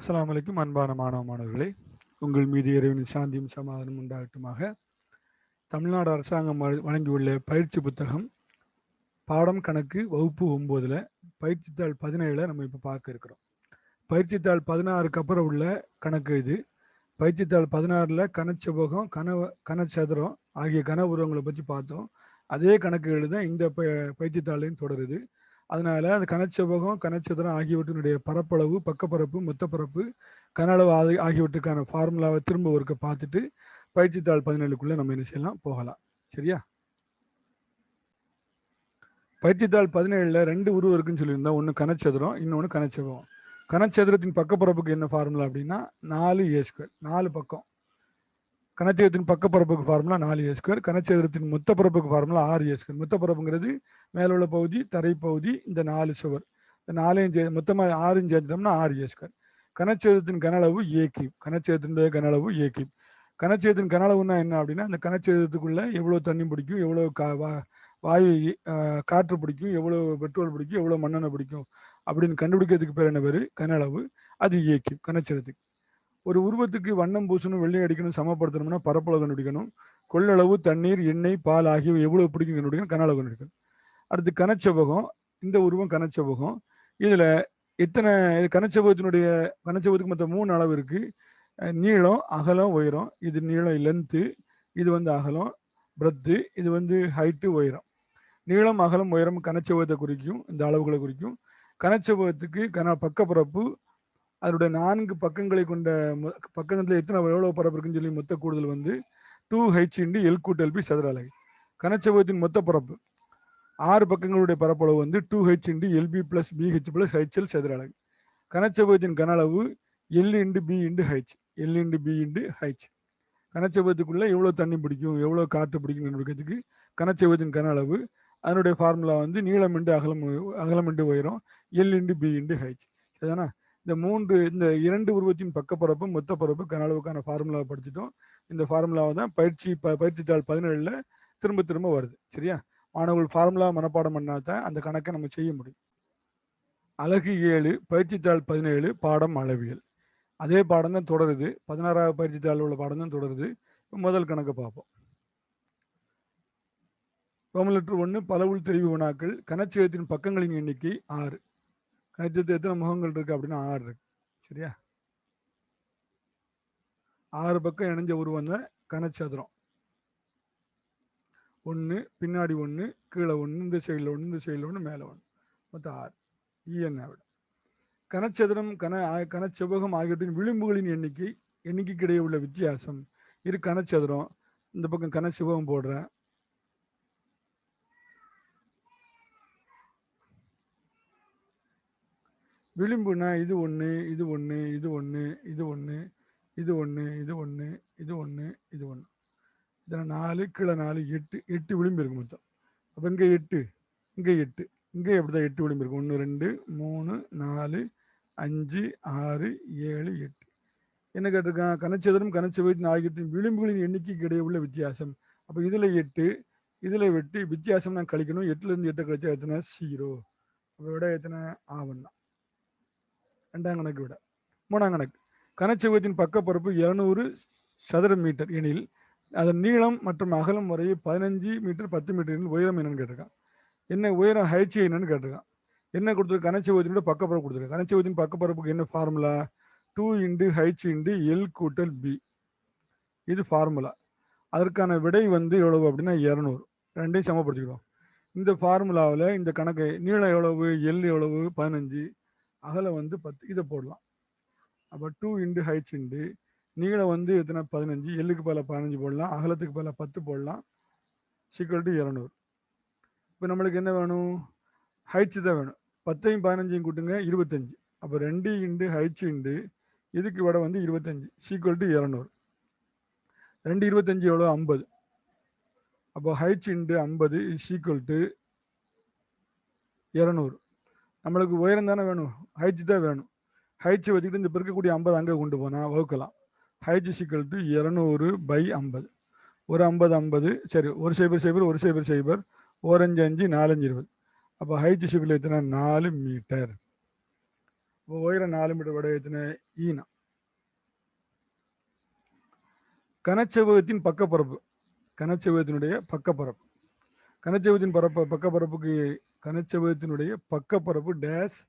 அஸ்ஸலாமு அலைக்கும் அன்பான மாணவ மாணவர்களே, உங்கள் மீது இறைவனின் சாந்தியும் சமாதானம் உண்டாகட்டுமாக. தமிழ்நாடு அரசாங்கம் வழங்கியுள்ள பயிற்சி புத்தகம் பாடம் கணக்கு வகுப்பு 9ல் பயிற்சித்தாள் 17 நம்ம இப்போ பார்க்க இருக்கிறோம். பயிற்சித்தாள் 16க்கு அப்புறம் உள்ள கணக்கு இது. பயிற்சித்தாள் 16ல் கனச்செவ்வகம், கனச்சதுரம் ஆகிய கன உருவங்களை பற்றி பார்த்தோம். அதே கணக்குகள் தான் இந்த பயிற்சித்தாளையும் தொடருது. அதனால அந்த கனச்செவ்வகம், கனச்சதுரம் ஆகியவற்றினுடைய பரப்பளவு, பக்கப்பரப்பு, மொத்தப்பரப்பு, கன அளவு ஆகியவற்றுக்கான ஃபார்முலாவை திரும்ப ஒருக்க பார்த்துட்டு பயிற்சித்தாள் 17க்குள்ள நம்ம என்ன செய்யலாம், போகலாம். சரியா? பயிற்சித்தாள் 17ல் 2 உருவம் இருக்குன்னு சொல்லியிருந்தோம். ஒன்று கனச்சதுரம், இன்னொன்று கனச்செவ்வகம். கனச்சதுரத்தின் பக்கப்பரப்புக்கு என்ன ஃபார்முலா அப்படின்னா 4a². 4 பக்கம். கனச்சதுரத்தின் பக்கப்பரப்புக்கு ஃபார்முலா 4a². கனச்சதுரத்தின் மொத்தப்பரப்புக்கு formula 6a². மொத்தப்பரப்புங்கிறது மேலே உள்ள பகுதி, தரைப்பகுதி, இந்த 4 சுவர். இந்த 4 மொத்தமாக 6 சேர்த்துட்டோம்னா 6a². கனச்சதுரத்தின் கன அளவு a³. கனச்சதுரத்தினுடைய கன அளவு a³. கனச்சதுரத்தின் கன அளவுன்னா என்ன அப்படின்னா, அந்த கனச்சதுரத்துக்குள்ள எவ்வளோ தண்ணி பிடிக்கும், எவ்வளோ வாயு காற்று பிடிக்கும், எவ்வளோ பெட்ரோல் பிடிக்கும், எவ்வளோ மண்ணெண்ணெய் பிடிக்கும் அப்படின்னு கண்டுபிடிக்கிறதுக்கு பேர் என்ன பேர்? கன அளவு. அது a³. கனச்சதுரத்துக்கு ஒரு உருவத்துக்கு வண்ணம் பூசணும், வெள்ளை அடிக்கணும், சமப்படுத்தணும்னா பரப்பளவு கண்டுபிடிக்கணும். கொள்ளளவு, தண்ணீர், எண்ணெய், பால் ஆகியவை எவ்வளவு பிடிக்கும் கண்டுபிடிக்கணும், கன அளவு கண்டுபிடிக்கணும். அடுத்து கனச்செவ்வகம். இந்த உருவம் கனச்செவ்வகம். இதுல எத்தனை கனச்செவ்வகத்துக்கு மொத்தம் 3 அளவு இருக்கு. நீளம், அகலம், உயரம். இது நீளம் லென்த்து, இது அகலம் பிரெத்து, இது ஹைட்டு உயரம். நீளம், அகலம், உயரம் கனச்செவ்வகத்தை குறிக்கும், இந்த அளவுகளை குறிக்கும். கனச்செவ்வகத்துக்கு பக்கப்பரப்பு, அதனுடைய 4 பக்கங்களை கொண்ட பக்கத்தில் எவ்வளவு பரப்பு இருக்குன்னு சொல்லி மொத்த கூடுதல் 2h × L/LB சதுர அலகு. கனச்செவ்வகத்தின் மொத்த பரப்பு 6 பக்கங்களுடைய பரப்பளவு 2h × LB + BH + HL சதுர அலகு. கனச்செவ்வகத்தின் கன அளவு L × B × H. L × B × H. கனச்செவ்வகத்துக்குள்ள எவ்வளவு தண்ணி பிடிக்கும், எவ்வளவு காற்று பிடிக்கும் கண்டுபிடிக்கிறதுக்கு கனச்செவ்வகத்தின் கன அளவு. அதனுடைய ஃபார்முலா நீளம் × அகலம் × உயரம், L × B × H. சரிதானா? இந்த 2 உருவத்தின் பக்கப்பரப்பும் மொத்த பரப்பு கன அளவுக்கான ஃபார்முலாவை படிச்சுட்டோம். இந்த ஃபார்முலாவை தான் பயிற்சித்தாள் 17ல் திரும்ப திரும்ப வருது. சரியா? மாணவர்கள் ஃபார்முலா மனப்பாடம் பண்ணாதான் அந்த கணக்கை நம்ம செய்ய முடியும். அலகு 7 பயிற்சித்தாள் 17 பாடம் அளவியல். அதே பாடம் தான் தொடருது. 16வது பயிற்சித்தாள் உள்ள பாடம் தான் தொடருது. முதல் கணக்கை பார்ப்போம். ரோமன் 1 பல உள் தெரிவு வினாக்கள். கனச்செவ்வகத்தின் பக்கங்களின் எண்ணிக்கை 6. கனச்செவ்வகத்தில் எத்தனை முகங்கள் இருக்கு அப்படின்னா 6 இருக்கு. சரியா? 6 பக்கம் இணைஞ்ச உருவம் தான் கனச்சதுரம். 1, பின்னாடி 1, கீழே 1, இந்த சைடில் 1, இந்த சைடில் 1, மேலே 1, மொத்தம் 6. என்ன விட கனச்சதுரம், கனச்செவ்வகம் ஆகியவற்றின் விளிம்புகளின் எண்ணிக்கைக்கு இடையே உள்ள வித்தியாசம். இது கனச்சதுரம், இந்த பக்கம் கனச்செவ்வகம் போடுறேன். விளிம்புனா இது 1, இது 1, இது 1, இது 1, இது 1, இது 1, இது 1, இது 1. இதில் 4, கீழே 4, 8 விளிம்பு இருக்கு மொத்தம். அப்போ இங்கே 8, இங்கே 8, இங்கே எப்படிதான் 8 விளிம்பு இருக்கு. 1, 2, 3, 4, 5, 6, 7, 8. என்ன கேட்டிருக்கான்? கனச்சதுரம், கனச்செவ்வகத்தின் ஆகியவற்றின் விளிம்புகளின் எண்ணிக்கைக்கு இடையே உள்ள வித்தியாசம். அப்போ இதில் 8, இதில் 8, வித்தியாசம் நான் கழிக்கணும். 8லேருந்து 8 கழிச்சா எத்தனை? 0. அப்போ விட எத்தனை? ஆவணம். 2ஆம் கணக்கு விட. 3ஆம் கணக்கு. கனச்செவ்வகத்தின் பக்கப்பரப்பு 200 சதுர மீட்டர் எனில் அதன் நீளம் மற்றும் அகலம் முறையே 15 மீட்டர், 10 மீட்டர் எனில் உயரம் என்னன்னு கேட்டிருக்கான். என்ன உயரம்? ஹைச் என்னன்னு கேட்டிருக்கான். என்ன கொடுத்துருக்கு? கனச்செவ்வகத்தினோட பக்கப்பரப்பு கொடுத்துருக்கு. கனச்செவ்வகத்தின் பக்கப்பரப்புக்கு என்ன ஃபார்முலா? 2 × H × L / B. இது ஃபார்முலா. அதற்கான விடை எவ்வளவு அப்படின்னா 200. ரெண்டையும் சமப்படுத்திக்கிறோம். இந்த ஃபார்முலாவில் இந்த கணக்கு நீளம் எவ்வளவு? L எவ்வளவு? 15, அகலம் 10. இதை போடலாம். அப்போ 2 × H × நீளம் எத்தனை? 15. எல்லுக்கு பல 15 போடலாம், அகலத்துக்கு பல 10 போடலாம். = 200. இப்போ நம்மளுக்கு என்ன வேணும்? ஹைச் தான் வேணும். 10ஐயும் 15ஐயும் கூட்டுங்க, 25. அப்போ 2 × H × இதுக்கு விட 25 = 200. 2 25 எவ்வளோ? 50. அப்போ H × 50 = 200. நம்மளுக்கு உயரம் தானே வேணும், ஹைச் தான் வேணும். ஹைச் வச்சுக்கிட்டு இந்த பெருக்கக்கூடிய 50 அங்கே கொண்டு போனால் வகுக்கலாம். H = 200/50. ஒரு 50 50, சரி, 1 0 0 1 0 0, 1 5 5, 4 5 20. அப்போ H = எத்தனை? 4 மீட்டர். உயரம் 4 மீட்டர், விட எத்தனை ஈனா. கனச்செவ்வகத்தின் பக்கப்பரப்பு, கனச்செவ்வகத்தினுடைய பக்கப்பரப்பு, கனச்செவ்வகத்தின் பக்கப்பரப்புக்கு கனச்செவ்வகத்தினுடைய பக்கப்பரப்பு டேஷ்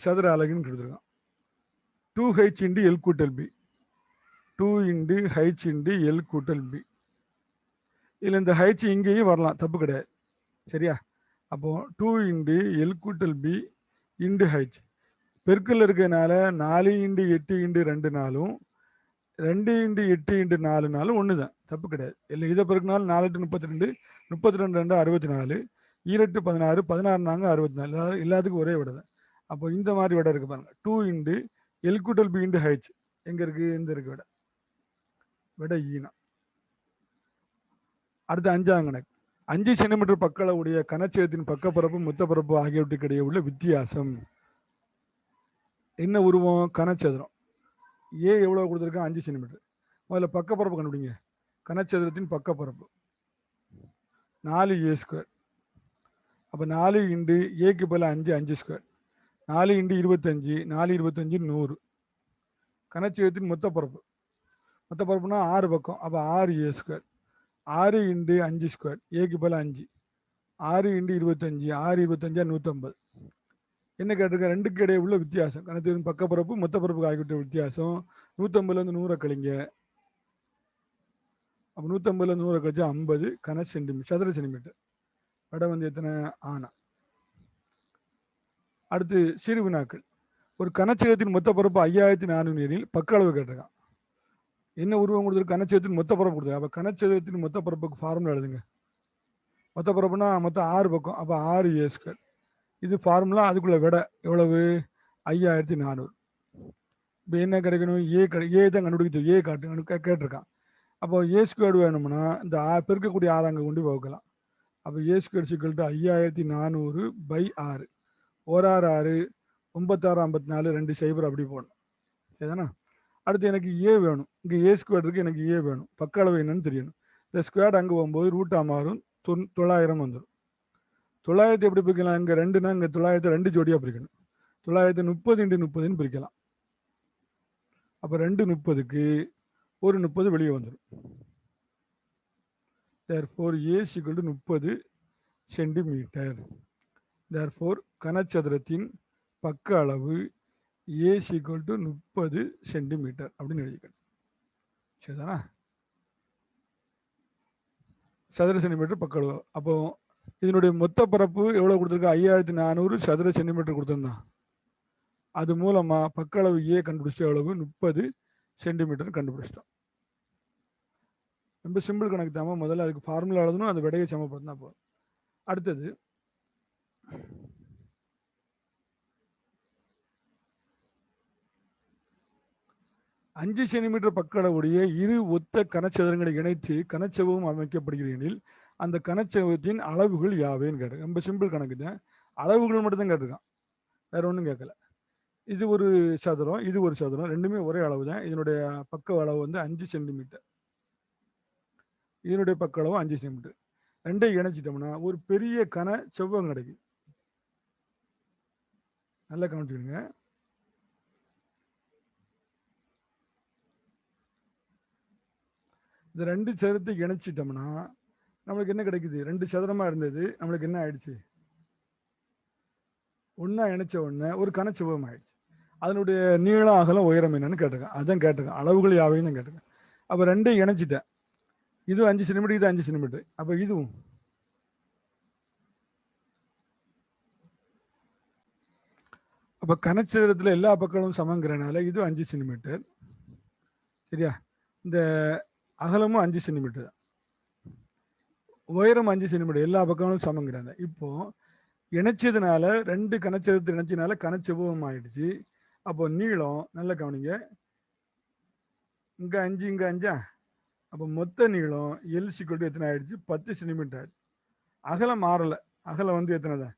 சதுர அலகுன்னு கொடுத்துருக்கான். 2h × L = B, 2 × h × L = B. இதில் இந்த ஹைச் இங்கேயும் வரலாம், தப்பு கிடையாது. சரியா? அப்போ 2 × L = B × h பெருக்கல் இருக்கிறதுனால 4 × 8 × 2 நாளும் 2 × 8 × 4 நாளும் ஒன்று தான், தப்பு கிடையாது. இல்லை இதை பெருக்கினாலும் 4 × 32, 32 2 64, 2 16, 16 4 64, எல்லாத்துக்கும் ஒரே விட தான். அப்போ இந்த மாதிரி விட இருக்கு பாருங்க. 2 × L = B × h எங்க இருக்கு? இந்த இருக்கு விட, விட ஈனா. அடுத்து 5ஆம் கணக்கு. 5 சென்டிமீட்டர் பக்களவுடைய கனச்செவ்வகத்தின் பக்கப்பரப்பு மொத்தப்பரப்பு ஆகியவற்றுக்கு இடையே உள்ள வித்தியாசம். என்ன உருவம்? கனச்சதுரம். ஏ எவ்வளவு கொடுத்துருக்கேன்? 5 சென்டிமீட்டர். முதல்ல பக்கப்பரப்பு கண்டுபிடிங்க. கனச்சதுரத்தின் பக்கப்பரப்பு 4a². அப்போ 4 × ஏக்கு பதில் 5, 5². 4 × 25, 4 25 100. கனச்செவ்வகத்தின் மொத்தப்பரப்பு, மொத்தப்பரப்புனா 6 பக்கம், அப்போ 6a². 6 × 5², ஏக்கு பதில் 5, 6 × 25, 6 25 150. என்ன கேட்டிருக்க? ரெண்டுக்கு இடையே உள்ள வித்தியாசம். கனச்செவ்வகத்தின் பக்கப்பரப்பு மொத்தப்பரப்புக்கு ஆகிவிட்ட வித்தியாசம். 150 100 கழிங்க. அப்போ 150 100 கழிச்சா 50 கன சென்டிமீட்டர், சதுர சென்டிமீட்டர். விட எத்தனை? ஆனா. அடுத்து சிறு வினாக்கள். ஒரு கனச்செவ்வகத்தின் மொத்தப்பரப்பு 5400 எனில் பக்க அளவு கேட்டிருக்கான். என்ன உருவம் கொடுத்துருக்கு? கனச்செவ்வகத்தின் மொத்தப்பரப்பு கொடுத்துருக்கு. அப்போ கனச்செவ்வகத்தின் மொத்தப்பரப்புக்கு ஃபார்முலா எழுதுங்க. மொத்தப்பரப்புனா மொத்தம் 6 பக்கம், அப்போ 6a². இது ஃபார்முலா. அதுக்குள்ள விட எவ்வளவு? 5400. இப்போ என்ன கிடைக்கணும்? ஏ தான் கண்டுபிடிக்க, ஏ கேட்டிருக்கான். அப்போ a² வேணும்னா இந்த பெருக்கக்கூடிய 6 அங்கே கொண்டு வகுக்கலாம். அப்போ a² = 5400/6. 1 6 6, 96 54, 2 0 அப்படி போடணும். சரிதானா? அடுத்து எனக்கு ஏ வேணும். இங்கே a² இருக்கு, எனக்கு ஏ வேணும். பக்க அளவு என்னன்னு தெரியணும். இந்த ஸ்கொயர் அங்கே போகும்போது ரூட்டாக மாறும், 900 வந்துடும். 900 எப்படி பிரிக்கலாம்? இங்கே 2னா இங்கே 900 2 ஜோடியாக பிரிக்கணும். 930 × 30ன்னு பிரிக்கலாம். அப்போ 2 30க்கு ஒரு 30 வெளியே வந்துடும். therefore a = 30 centimetre. therefore கனச்சதுரத்தின் பக்க அளவு a = 30 சென்டிமீட்டர் அப்படின்னு எழுதிக்கணும். சரிதானா? சதுர சென்டிமீட்டர் பக்க அளவு. அப்போ இதனுடைய மொத்த பரப்பு எவ்வளவு கொடுத்துருக்கு? 5400 சதுர சென்டிமீட்டர் கொடுத்துருந்தான். அது மூலமா பக்க அளவு ஏ கண்டுபிடிச்ச அளவு 30 சென்டிமீட்டர் கண்டுபிடிச்சிட்டோம். ரொம்ப சிம்பிள் கணக்கு தான். முதல்ல அதுக்கு ஃபார்முலா எழுதணும், அந்த விடையை சமப்படுத்தினா போதும். அடுத்தது 5 சென்டிமீட்டர் பக்க அளவுடைய இரு ஒத்த கனச்சதுரங்களை இணைத்து கனச்செவ்வகம் அமைக்கப்படுகிறீர்கள். அந்த கனச்செவ்வகத்தின் அளவுகள் யாவைன்னு கேட்டிருக்கேன். ரொம்ப சிம்பிள் கணக்கு தான். அளவுகள் மட்டும் தான் கேட்டிருக்கான், வேற ஒன்றும் கேட்கல. இது ஒரு சதுரம், இது ஒரு சதுரம், ரெண்டுமே ஒரே அளவு தான். இதனுடைய பக்க அளவு 5 சென்டிமீட்டர். இதனுடைய பக்க அளவு 5 சென்டிமீட்டர். ரெண்டையும் இணைச்சிட்டோம்னா ஒரு பெரிய கன செவ்வகம் கிடைக்கும். நல்லா கவனிச்சுக்கோங்க. இந்த 2 சதுரத்தை இணைச்சிட்டோம்னா நம்மளுக்கு என்ன கிடைக்குது? 2 சதுரமா இருந்தது, நம்மளுக்கு என்ன ஆயிடுச்சு? ஒன்னா இணைச்ச உடனே ஒரு கனச்செவ்வகம் ஆயிடுச்சு. அதனுடைய நீளம் அகலம் உயரம் என்னன்னு கேட்டிருக்கேன். அதான் கேட்டிருக்கேன். அளவுகள் யாவையும் தான் கேட்டிருக்கேன். அப்போ 2 இணைச்சிட்டேன். இது 5 சென்டிமீட்டர், இது 5 சென்டிமீட்டர். அப்போ இதுவும் அப்போ கனச்சதுரத்தில் எல்லா பக்கமும் சமங்கிறனால இது 5 சென்டிமீட்டர். சரியா? இந்த அகலமும் 5 சென்டிமீட்டர், உயரம் 5 சென்டிமீட்டர், எல்லா பக்கமும் சமங்கிறாங்க. இப்போ இணைச்சதுனால 2 கனச்சதுரத்தை இணைச்சதுனால கனச்செவ்வகம் ஆயிடுச்சு. அப்போ நீளம் நல்ல கவனிங்க, இங்கே 5 இங்கே 5. அப்போ மொத்த நீளம் L = எத்தனை ஆயிடுச்சு? 10 சென்டிமீட்டர் ஆயிடுச்சு. அகலம் மாறலை. அகலம் எத்தனை தான்?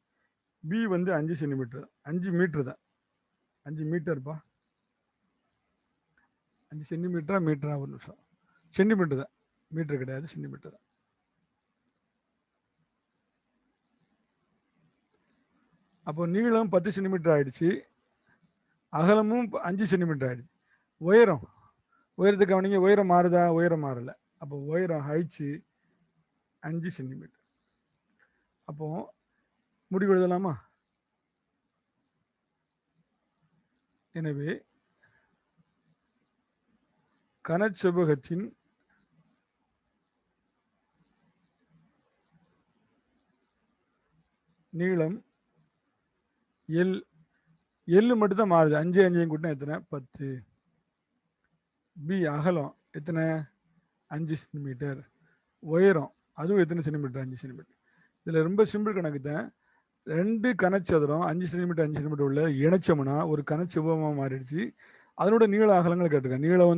பி 5 சென்டிமீட்டர், 5 மீட்டர் தான். 5 மீட்டர்ப்பா. 5 சென்டிமீட்டரா மீட்டரா? ஒரு நிமிஷம். சென்டிமீட்டர் தான், மீட்டர் கிடையாது, சென்டிமீட்டர் தான். அப்போ நீளம் 10 சென்டிமீட்டர் ஆயிடுச்சு. அகலமும் 5 சென்டிமீட்டர் ஆயிடுச்சு. உயரத்துக்கு கவனிங்க, உயரம் மாறுதா? உயரம் மாறல. அப்போ உயரம் ஹைச்சு 5 சென்டிமீட்டர். அப்போ முடிவு எழுதலாமா? எனவே கனச்செவ்வகத்தின் நீளம் எல் மட்டும் தான் மாறுது. 5 5 கூட்டினா எத்தனை? 10. பி அகலம் எத்தனை? 5 சென்டிமீட்டர். உயரம் அதுவும் எத்தனை சென்டிமீட்டர்? 5 சென்டிமீட்டர். இதில் ரொம்ப சிம்பிள் கணக்கு தான். 2 கனச்சதுரம் 5 சென்டிமீட்டர் 5 சென்டிமீட்டர் உள்ள இணைச்சோம்னா ஒரு கனச்செவ்வகமாக மாறிடுச்சு. அதனோட நீள அகலங்களை கேட்டிருக்கேன். நீளம்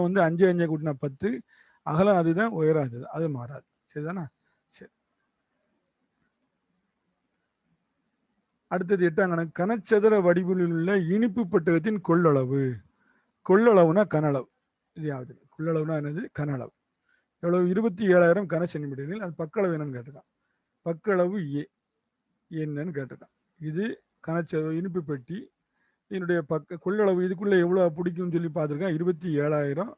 வந்து 5 5 கூட்டினா 10, அகலம் அதுதான், உயரம் அதுதான், அது மாறாது. சரிதானா? சரி. அடுத்தது 8ஆம் கணக்கு. கனச்சதுர வடிவில் உள்ள இனிப்பு பெட்டகத்தின் கொள்ளளவு. கொள்ளளவுனா கனளவு. இது யாவது கொள்ளளவுனா என்னது? கனளவு. எவ்வளவு? 27,000 கன சென்டிமீட்டரில். அது பக்களவு என்னன்னு கேட்டிருக்கான். பக்களவு என்னன்னு கேட்டிருக்கான். இது கனச்சதுர இனிப்பு பெட்டி. இதனுடைய கொள்ளளவு இதுக்குள்ள எவ்வளவு பிடிக்கும்னு சொல்லி பார்த்துருக்கேன். 27,000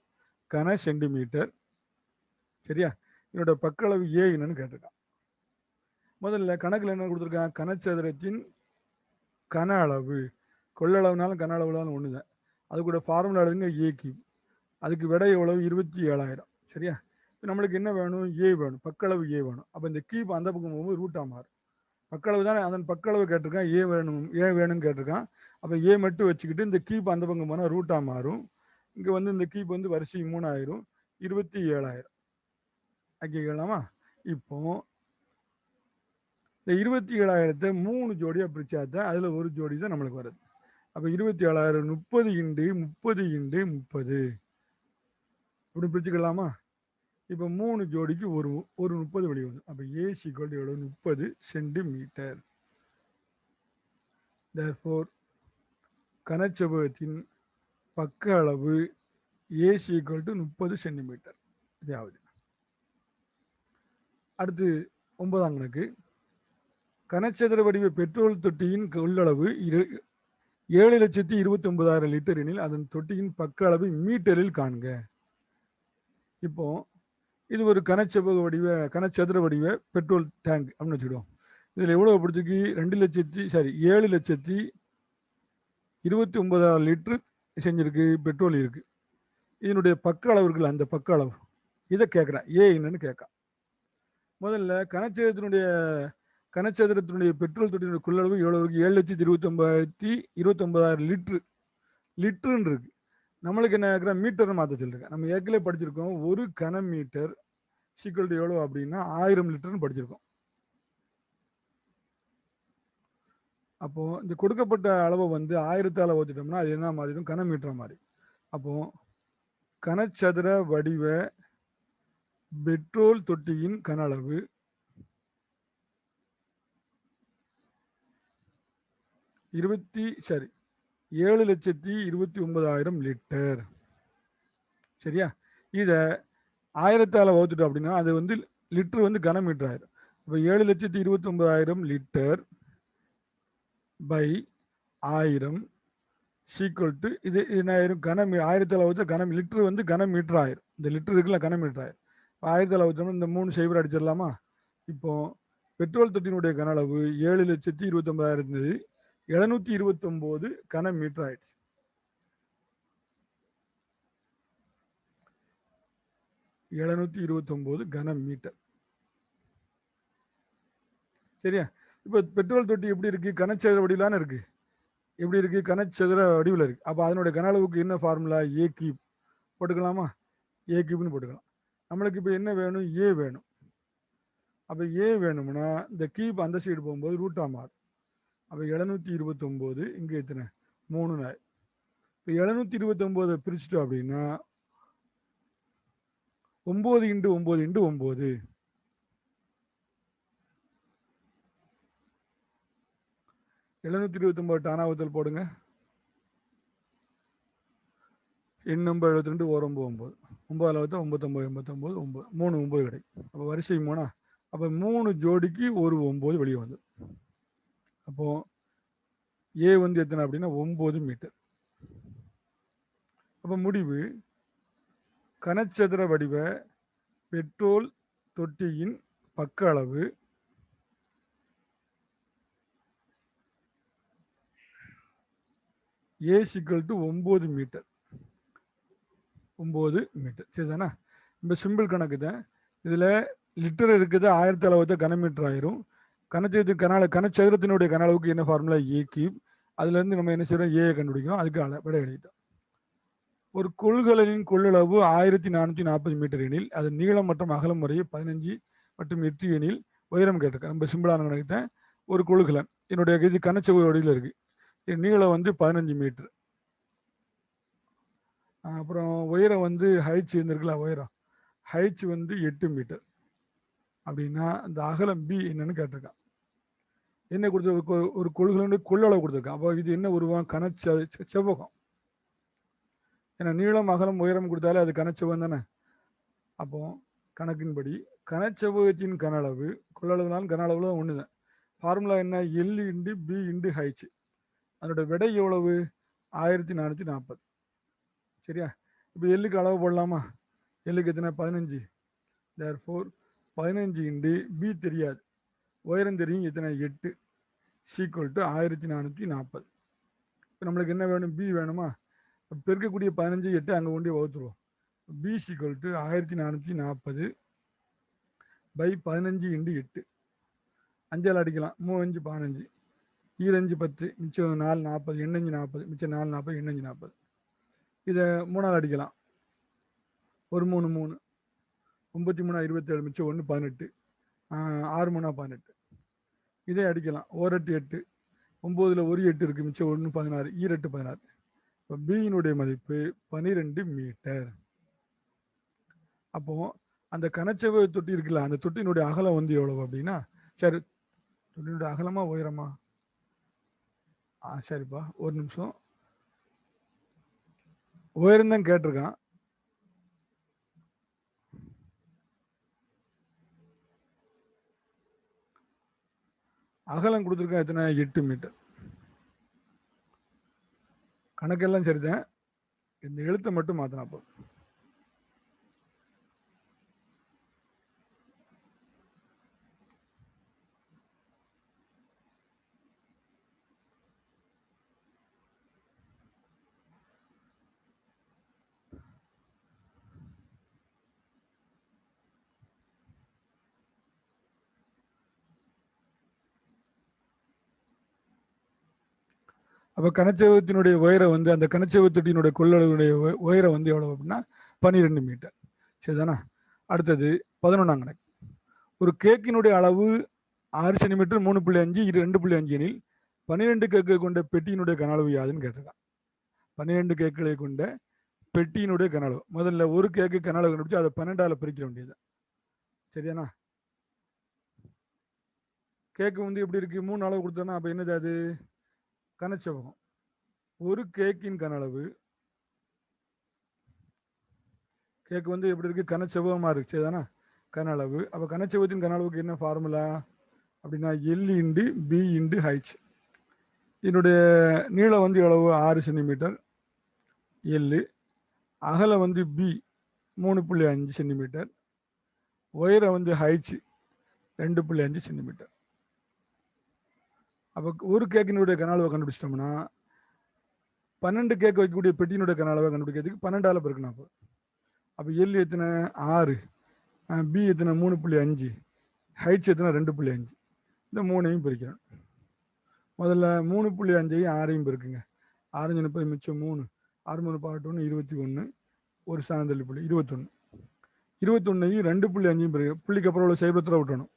கன சென்டிமீட்டர். சரியா? இதனுடைய பக்களவு என்னன்னு கேட்டிருக்கான். முதல்ல கணக்குல என்ன கொடுத்துருக்கான்? கனச்சதுரத்தின் கன அளவு. கொள்ளளவுனாலும் கன அளவுனாலும் ஒண்ணுதான். அது கூட ஃபார்முலா எழுதுங்க. கியூப். அதுக்கு விடை எவ்வளவு? 27,000. சரியா? நம்மளுக்கு என்ன வேணும்? வேணும். பக்களவு வேணும். அப்ப இந்த கியூப் அந்த பக்கம் போகும்போது ரூட்டா மாறும். பக்களவு தானே, அதன் பக்களவு கேட்டிருக்கான். வேணும்னு கேட்டிருக்கான். அப்ப மட்டும் வச்சுக்கிட்டு இந்த கியூப் அந்த பக்கம் போனா ரூட்டா மாறும். இங்க வந்து இந்த கியூப் வந்து வரிசை 3 ஆயிரும். 27,000 ஆக்கிக்கலாமா? இப்போ இந்த 27,000 3 ஜோடியா பிரிச்சாதான் அதுல ஒரு ஜோடி தான் நம்மளுக்கு வருது. அப்ப 27,000 30 × 30 இப்படி பிரிச்சுக்கலாமா? இப்ப 3 ஜோடிக்கு ஒரு 30 வெளியே வந்து. அப்ப எவ்வளவு? 30 சென்டிமீட்டர். therefore கனச்செவ்வகத்தின் பக்க அளவு AC 30 சென்டிமீட்டர். இதாவது அடுத்து 9ஆம் கணக்கு. கனச்சதுர வடிவ பெட்ரோல் தொட்டியின் கொள்ளளவு 7,29,000 லிட்டர் எனில் அதன் தொட்டியின் பக்க அளவு மீட்டரில் காண்க. இப்போ இது ஒரு கனச்சதுர வடிவ பெட்ரோல் டேங்க் அப்படின்னு வச்சுக்கிடுவோம். இதுல எவ்வளவு பிடிச்சிருக்கு? 7,29,000 லிட்டர் செஞ்சிருக்கு, பெட்ரோல் இருக்கு. இதனுடைய பக்க அளவு இருக்குல்ல, அந்த பக்க அளவு இதை கேட்கிறேன். என்னன்னு கேட்க. முதல்ல கனச்சதுரத்தினுடைய பெட்ரோல் தொட்டியினுடைய கொள்ளளவு எவ்வளவு இருக்கு? 7,29,000 லிட்டருன்னு இருக்கு. நம்மளுக்கு என்ன கேட்குற? மீட்டர் மாற்ற சொல்லிருக்கேன். நம்ம ஏற்கனவே படிச்சிருக்கோம். ஒரு கன மீட்டர் = எவ்வளவு அப்படின்னா 1000 லிட்டர்னு படிச்சிருக்கோம். அப்போ இந்த கொடுக்கப்பட்ட அளவை வந்து 1000ஆல ஊத்திட்டோம்னா அது என்ன மாறிடும்? கன மீட்டரா மாறி. அப்போ கனச்சதுர வடிவ பெட்ரோல் தொட்டியின் கன அளவு 7,29,000 லிட்டர். சரியா? இத 1000ஆல வகுத்துட்டோம் அப்படின்னா அது வந்து லிட்டர் வந்து கன மீட்டர் ஆயிரும். இப்போ 7,29,000 லிட்டர் பை 1000 இது ஆயிரும். 1000ஆல வகுத்த கன லிட்டர் வந்து கன மீட்டர் ஆயிரும். இந்த லிட்டர் இருக்குல்ல, கன மீட்டர் ஆயிரும். 1000ஆல வகுத்தோம்னா இந்த 3 சைபர் அடிச்சிடலாமா? இப்போ பெட்ரோல் தொட்டியினுடைய கன அளவு 7,29,000 இருந்தது, 729 கன மீட்டர் ஆயிடுச்சு. 729 கன மீட்டர். சரியா? இப்ப பெட்ரோல் தொட்டி எப்படி இருக்கு? கனச்சதுர வடிவிலான இருக்கு. எப்படி இருக்கு? கனச்சதுர வடிவில் இருக்கு. அப்ப அதனுடைய கன அளவுக்கு என்ன ஃபார்முலா? கியூப் போட்டுக்கலாமா? கியூப்னு போட்டுக்கலாம். நம்மளுக்கு இப்ப என்ன வேணும்? வேணும். அப்ப வேணும்னா இந்த கியூப் அந்த சைடு போகும்போது ரூட்டா மாறும். அப்ப 729 இங்க எத்தனை? 3. இப்போ 729 பிரிச்சுட்டோம் அப்படின்னா 9 × 9 × 9 729 டானாவத்தல் போடுங்க. எண் நம்பர் 72 9 9 9 99 89 9 3 9 கிடைக்கும். அப்போ வரிசை 3. அப்போ 3 ஜோடிக்கு ஒரு 9 வெளியே வந்து. அப்போ ஏ வந்து எத்தனை அப்படின்னா 9 மீட்டர். அப்போ முடிவு கனச்சதுர வடிவ பெட்ரோல் தொட்டியின் பக்க அளவு ஏ சிக்கல் டு 9 மீட்டர். 9 மீட்டர் சரிதானா? இப்போ சிம்பிள் கணக்கு தான். இதில் லிட்டர் இருக்குது 1060 கனமீட்டர் ஆயிரும். கனச்சதுரத்தினுடைய கன அளவுக்கு என்ன ஃபார்முலா? A cube. அதுலேருந்து நம்ம என்ன செய்யறோம்? ஏ கண்டுபிடிக்கிறோம். அதுக்கு விட எழுதிட்டோம். ஒரு கொள்கலனின் கொள்ளளவு 1440 மீட்டர் எனில் அது நீளம் மற்றும் அகலம் முறையே 15 மற்றும் 8 எனில் உயரம் கேட்டிருக்கேன். ரொம்ப சிம்பிளான கணக்கு தான். ஒரு கொள்கலன் என்னுடைய இது கனச்சவு வடிவில் இருக்கு. நீளம் வந்து 15 மீட்டர். அப்புறம் உயரம் வந்து ஹைச் இருந்திருக்குல்ல, உயரம் ஹைச் வந்து 8 மீட்டர். அப்படின்னா இந்த அகலம் பி என்னன்னு கேட்டிருக்கான். என்ன கொடுத்து ஒரு கொள்கலனுடைய கொள்ளளவு கொடுத்துருக்கான். அப்போ இது என்ன உருவம்? செவ்வகம். ஏன்னா நீளம் அகலம் உயரம் கொடுத்தாலே அது கனச்செவ்வகம் தானே. அப்போ கணக்கின்படி கனச்செவ்வகத்தின் கன அளவு கொள்ளளவுனாலும் கன அளவுல ஒன்று தான். ஃபார்முலா என்ன? L into P into H. அதோட விடை எவ்வளவு? 1440. சரியா? இப்போ எல்லுக்கு அளவு போடலாமா? எல்லுக்கு எத்தனை? 15. தேர்ஃபோர் 15 இன்டு பி தெரியாது, உயரம் தெரியும் எத்தனை? 8 சீக்குவல் டு 1440. இப்போ நம்மளுக்கு என்ன வேணும்? பி வேணுமா? பெருக்கக்கூடிய 15 8 அங்கே கொண்டு வகுத்துருவோம். P equal to 1440 by 15 into 8. 5ஆல் அடிக்கலாம். 3 5 15, 2 5 10, மிச்சம் 4 40, எண்ணஞ்சு 40, மிச்சம் 4 40, எண்ணஞ்சு 40. இதை 3ஆல் அடிக்கலாம். 1 3 3, 9 3 27, மிச்சம் 1 18, 6 3 18. இதே அடிக்கலாம். 1 8 8, 9ல் 1 8 இருக்குது, மிச்சம் 1 16, 2 16. இப்போ பியினுடைய மதிப்பு 12 மீட்டர். அப்போ அந்த கனச்செவ்வக தொட்டி இருக்குல்ல, அந்த தொட்டியினுடைய அகலம் வந்து எவ்வளவு அப்படின்னா, சரி தொட்டியினுடைய அகலமா உயரமா? சரிப்பா, ஒரு நிமிஷம். உயரம் தான் கேட்டிருக்கான். அகலம் கொடுத்துருக்கான் எத்தனை? 8 மீட்டர். கணக்கெல்லாம் சரிதான், இந்த எழுத்தை மட்டும் மாத்தினா போதும். அப்போ கனச்செவ்வகத்தினுடைய உயரம் வந்து அந்த கனச்செவ்வகத்தொட்டியினுடைய கொள்ளளவுடைய உயரம் வந்து எவ்வளவு அப்படின்னா 12 மீட்டர். சரிதானா? அடுத்தது 11ஆம் கணக்கு. ஒரு கேக்கினுடைய அளவு 6 சென்டிமீட்டர் 3.5 2.5 எனில் 12 கேக்குகளை கொண்ட பெட்டியினுடைய கன அளவு யாதுன்னு கேட்டிருக்கான். 12 கேக்குகளை கொண்ட பெட்டியினுடைய கன அளவு. முதல்ல ஒரு கேக்கு கன அளவு கண்டுபிடிச்சு அதை 12ஆல் பிரிக்க வேண்டியது. சரியானா? கேக்கு வந்து எப்படி இருக்கு? 3 அளவு கொடுத்தோன்னா அப்போ என்னது? அது கனச்செவ்வகம். ஒரு கேக்கின் கன அளவு, கேக்கு வந்து எப்படி இருக்கு? கனச்செவ்வகமா இருக்கு. சரிதானா? கன அளவு. அப்போ கனச்செவ்வகத்தின் கன அளவுக்கு என்ன ஃபார்முலா அப்படின்னா L into P into H. இதனுடைய நீளம் வந்து எவ்வளவு? 6 சென்டிமீட்டர் எல். அகலம் வந்து பி 3.5 சென்டிமீட்டர். உயரம் வந்து ஹைச் 2.5 சென்டிமீட்டர். அப்போ ஒரு கேக்கினுடைய கன அளவை கண்டுபிடிச்சிட்டோம்னா 12 கேக் வைக்கக்கூடிய பெட்டியினுடைய கன அளவை கண்டுபிடிக்கிறதுக்கு 12ஆல் பெருக்கணும். அப்போ எல் எத்தனை? 6, பி எத்தனை? 3.5, ஹைச் எத்தனை? 2.5. இந்த 3ஐயும் பிரிக்கிறேன். முதல்ல 3.5ஐயும் 6ஐயும் பெருக்குங்க. 6 30 மிச்சம் 3, 6 3 11, 21, ஒரு சாந்தள்ளி புள்ளி 21. 21ஐயும் 2.5ஐயும் பிரிக்க, புள்ளிக்கு அப்புறம் உள்ள சைபத்தில் விட்டணும்.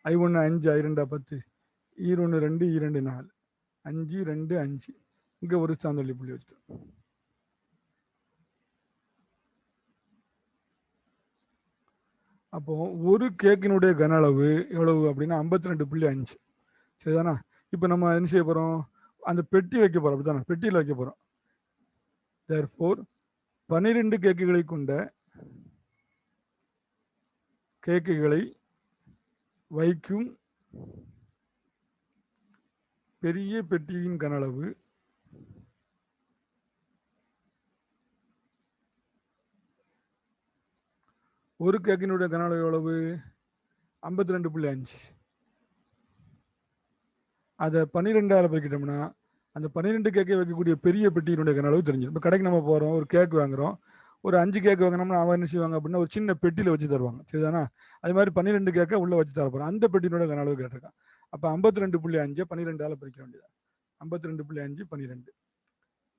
I1 5, I2 10, E1 2, E2 4, 5 2 5. இங்கே ஒரு சாந்தள்ளி புள்ளி வச்சுட்டோம். அப்போ ஒரு கேக்கினுடைய கன அளவு எவ்வளவு அப்படின்னா 52.5. சரிதானா? இப்போ நம்ம என்ன செய்ய போறோம்? அந்த பெட்டி வைக்க போறோம். அப்படித்தானே? பெட்டியில் வைக்க போறோம். தேர்ஃபோர் 12 கேக்குகளை கொண்ட கேக்குகளை வைக்கும் பெரிய பெட்டியின் கன அளவு ஒரு கேக்கினுடைய கன அளவு எவ்வளவு? 52.5. அதை 12ஆல் பெருக்கிட்டோம்னா அந்த 12 கேக்கை வைக்கக்கூடிய பெரிய பெட்டியினுடைய கன அளவு தெரிஞ்சிடும். இப்போ கடைக்கு நம்ம போகிறோம், ஒரு கேக் வாங்குறோம், ஒரு 5 கேக் வாங்கினோம்னா அவன் என்ன செய்வாங்க அப்படின்னா ஒரு சின்ன பெட்டியில் வச்சு தருவாங்க, சரிதானா? அது மாதிரி 12 கேக்கை உள்ள வச்சு தரப்போகிறோம். அந்த பெட்டியினுடைய கன அளவு கேட்டிருக்கான். அப்போ 52.5 12ஆல் பெருக்க வேண்டியது. 52.5 12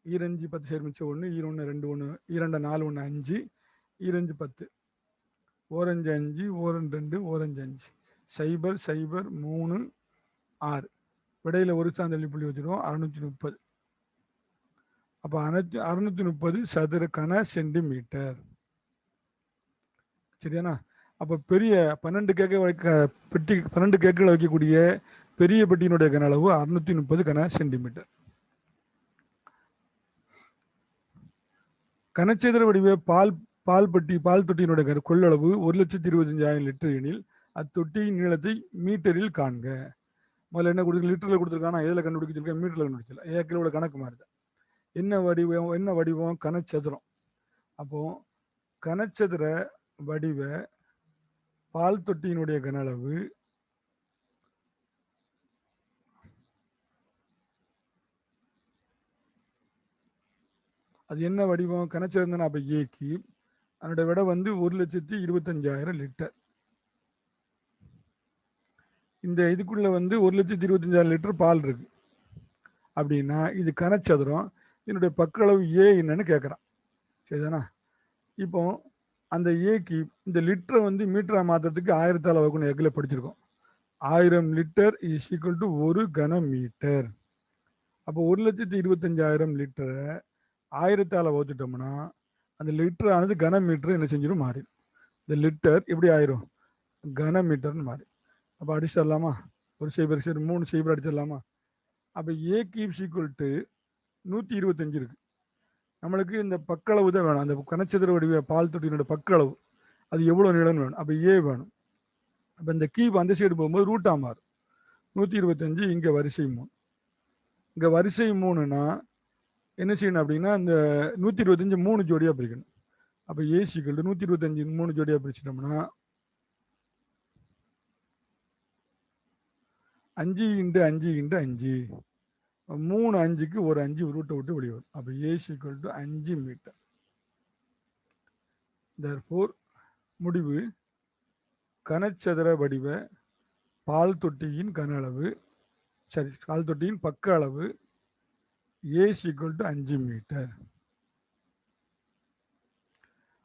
ஈரஞ்சு 10 சேர் மிச்சம் 1 ஈரொன்று 2 1 2 4 1 5 ஈரஞ்சு 10 ஓரஞ்சு 5 ஓரஞ்சு 2 ஓரஞ்சு 5 சைபர் சைபர் 3 6 விடையில ஒரு சாந்தள்ளி புள்ளி வச்சிருவோம். 630. அப்போ 630 சதுர கன சென்டிமீட்டர், சரியானா? அப்போ பெரிய 12 கேக்கை பெட்டி 12 கேக்குகளை வைக்கக்கூடிய பெரிய பெட்டியினுடைய கன அளவு 630 கன சென்டிமீட்டர். கனச்சதுர வடிவ பால் தொட்டியினுடைய கொள்ளளவு 1,25,000 லிட்டர் எனில் அத்தொட்டியின் நீளத்தை மீட்டரில் காண்க. முதல்ல என்ன கொடுத்து லிட்டரில் கொடுத்துருக்கானா, எதில் கண்டுபிடிச்சிருக்கேன்? மீட்டரில் கண்டுபிடிச்சல. ஏக்கிலோட கணக்கு மாதிரி. என்ன வடிவம்? கனச்சதுரம். அப்போ கனச்சதுர வடிவ பால் தொட்டியினுடைய கன அளவு அது என்ன வடிவம்? கனச்சதுரம். அப்போ ஏக்கி அதனோட விடை வந்து 1,25,000 லிட்டர். இந்த இதுக்குள்ள வந்து 1,25,000 லிட்டர் பால் இருக்கு அப்படின்னா இது கனச்சதுரம். இதனுடைய பக்க அளவு ஏ என்னன்னு கேட்குறான், சரிதானா? இப்போ அந்த ஏக்கு இந்த லிட்டரை வந்து மீட்டரா மாற்றுறதுக்கு 1000ஆல் வகுக்கணும். ஏக்கில் படிச்சிருக்கோம். 1000 லிட்டர் இஸ் ஈக்குவல் டு 1 கன மீட்டர். அப்போ 1,25,000 லிட்டரை 1000ஆல் வகுத்துட்டோம்னா அந்த லிட்டர் ஆனது கன மீட்டர் என்ன செஞ்சிடும்? மாறிடும். இந்த லிட்டர் எப்படி ஆயிரும்? கன மீட்டர்னு மாறி. அப்போ அடிச்சிடலாமா? ஒரு சைபர் 3 சைபர் அடிச்சிடலாமா? அப்போ ஏ கீப்ஸ் ஈக்குவல் டு 125 இருக்கு. நம்மளுக்கு இந்த பக்களவு தான் வேணும். அந்த கனச்சதுர வடிவ பால் தொட்டியினோட பக்களவு அது எவ்வளோ நீளம்னு வேணும். அப்போ ஏ வேணும். அப்போ இந்த கீப் அந்த சைடு போகும்போது ரூட்டாக மாறும். 125 இங்கே வரிசை 3. இங்கே வரிசை 3னா என்ன செய்யணும் அப்படின்னா இந்த 125 3 ஜோடியாக பிரிக்கணும். அப்போ ஏ சிக்கல் 125 3 ஜோடியாக பிரிச்சிட்டோம்னா 5 × 5 × 5 3 5க்கு ஒரு 5 ரூட்டை விட்டு வெளியே வரும். அப்போ ஏ சிக்கல் டு 5 மீட்டர். therefore முடிவு கனச்சதுர வடிவ பால் தொட்டியின் கன அளவு, சரி பால் தொட்டியின் பக்க அளவு ஏ சிக்கல் டு 5 மீட்டர்.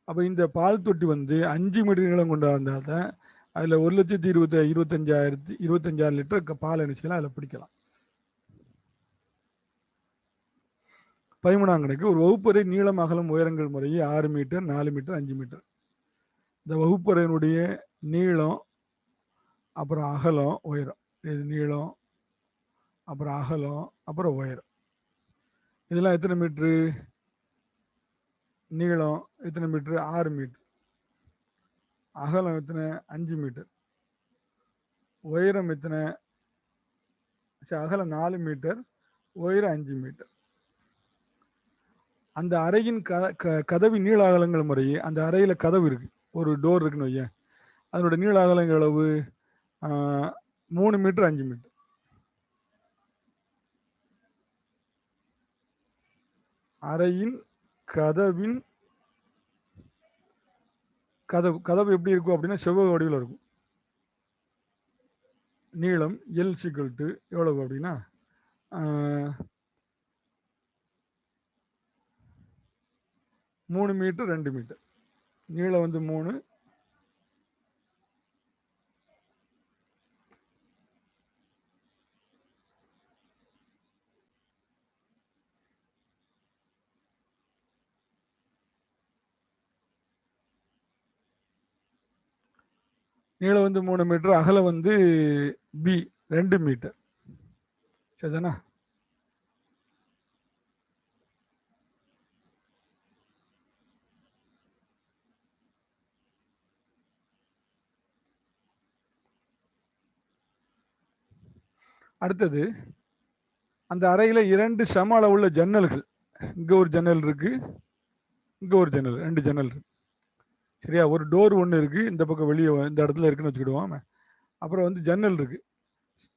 அப்போ இந்த பால் தொட்டி வந்து 5 மீட்டர் நீளம் கொண்டு வந்தால் தான் அதில் 1,25,000 லிட்டர் பால் என்ன செய்யலாம், அதில் பிடிக்கலாம். 13ஆம் கணக்கு ஒரு வகுப்பறை நீளம் அகலம் உயரங்கள் முறையே 6 மீட்டர் 4 மீட்டர் 5 மீட்டர். இந்த வகுப்பறையினுடைய நீளம் அப்புறம் அகலம் உயரம், இது நீளம் அப்புறம் அகலம் அப்புறம் உயரம், இதெல்லாம் எத்தனை மீட்ரு? நீளம் எத்தனை மீட்ரு? 6 மீட்டர். அகலம் எத்தனை? 5 மீட்டர். உயரம் எத்தனை? அகலம் 4 மீட்டர், உயரம் 5 மீட்டர். அந்த அறையின் கதவின் நீள அகலங்கள் முறையே அந்த அறையில கதவு இருக்கு, ஒரு டோர் இருக்குன்னு வையேன், அதனோட நீள அகலங்கள் அளவு 3 மீட்டர் 5 மீட்டர். அறையின் கதவின் கதவு எப்படி இருக்கும் அப்படின்னா செவ்வக வடிவில் இருக்கும். நீளம் எல் சிக்கல் டு எவ்வளவு அப்படின்னா 3 மீட்டர் 2 மீட்டர். நீளம் வந்து 3, நீளம் வந்து 3 மீட்டர், அகலம் வந்து பி 2 மீட்டர், சரிதானா? அடுத்தது அந்த அறையில 2 சம அளவுள்ள ஜன்னல்கள், இங்க ஒரு ஜன்னல் இருக்கு, இங்க ஒரு ஜன்னல், 2 ஜன்னல் இருக்கு. சரியா? ஒரு டோர் ஒன்று இருக்கு, இந்த பக்கம் வெளியே இந்த இடத்துல இருக்குன்னு வச்சுக்கிடுவோம். அப்புறம் வந்து ஜன்னல் இருக்கு.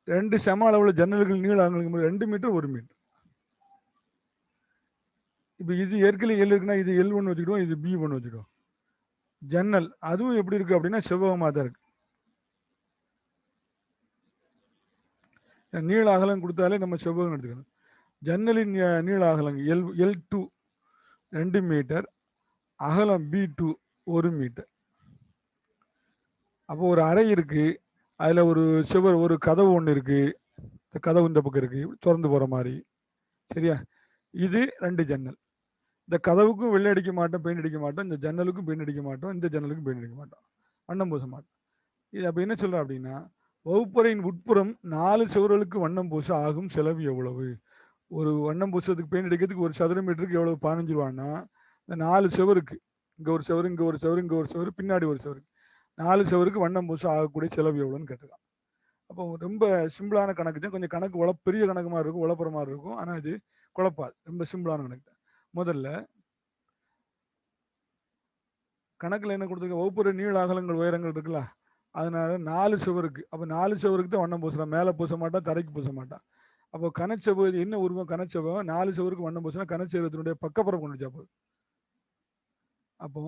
2 சம அளவுள்ள ஜன்னல்கள் நீளம் 2 மீட்டர் 1 மீட்டர். இப்போ இது ஏற்கனவே எல் இருக்குன்னா இது எல் ஒன்று வச்சுக்கிடுவோம், இது பி ஒன்று வச்சுக்கிடுவோம். ஜன்னல் அதுவும் எப்படி இருக்கு அப்படின்னா செவ்வகமாக தான் இருக்கு. நீள அகலம் கொடுத்தாலே நம்ம செவ்வகம் எடுத்துக்கணும். ஜன்னலின் நீள அகலம் எல்2 2 மீட்டர், அகலம் பி2 1 மீட்டர். அப்போ ஒரு அறை இருக்கு, அதில் ஒரு கதவு ஒன்று இருக்கு, இந்த கதவு இந்த பக்கம் இருக்கு திறந்து போகிற மாதிரி. சரியா? இது 2 ஜன்னல். இந்த கதவுக்கும் வெள்ளை அடிக்க மாட்டோம், பெயிண்ட் அடிக்க மாட்டோம், இந்த ஜன்னலுக்கும் பெயிண்ட் அடிக்க மாட்டோம், இந்த ஜன்னலுக்கும் பெயிண்ட் அடிக்க மாட்டோம், வண்ணம் பூச மாட்டோம். இது அப்போ என்ன சொல்கிறோம் அப்படின்னா, வகுப்பறையின் உட்புறம் 4 சுவர்களுக்கு வண்ணம் பூச ஆகும் செலவு எவ்வளவு? ஒரு வண்ணம் பூசுறதுக்கு பெயிண்ட் அடிக்கிறதுக்கு ஒரு சதுர மீட்டருக்கு எவ்வளவு? 15 ரூபான்னா, இந்த 4 சுவருக்கு, இங்கே ஒரு சுவர், இங்கே ஒரு சுவர், இங்கே ஒரு சுவர், பின்னாடி ஒரு சுவர், 4 சுவருக்கு வண்ணம் பூச ஆகக்கூடிய செலவு எவ்வளோன்னு கேட்டுக்கலாம். அப்போ ரொம்ப சிம்பிளான கணக்கு தான். கொஞ்சம் கணக்கு பெரிய கணக்கு மாதிரி இருக்கும், உழப்புற மாதிரி இருக்கும். ஆனால் இது குழப்பாது, ரொம்ப சிம்பிளான கணக்கு தான். முதல்ல கணக்கில் என்ன கொடுத்துருக்க, வகுப்புற நீள அகலங்கள் உயரங்கள் இருக்குல்ல, அதனால 4 சுவருக்கு, அப்போ 4 சுவருக்கு தான் வண்ணம் பூசுறான், மேலே பூச மாட்டான், தரைக்கு பூச மாட்டான். அப்போ கனச்செவ்வகம் என்ன உருவம்? கனச்செவ்வகம் 4 சுவருக்கு வண்ணம் பூசினா கனச்செவ்வகத்தினுடைய பக்கப்புறம் கொண்டு வச்சா போதும். அப்போ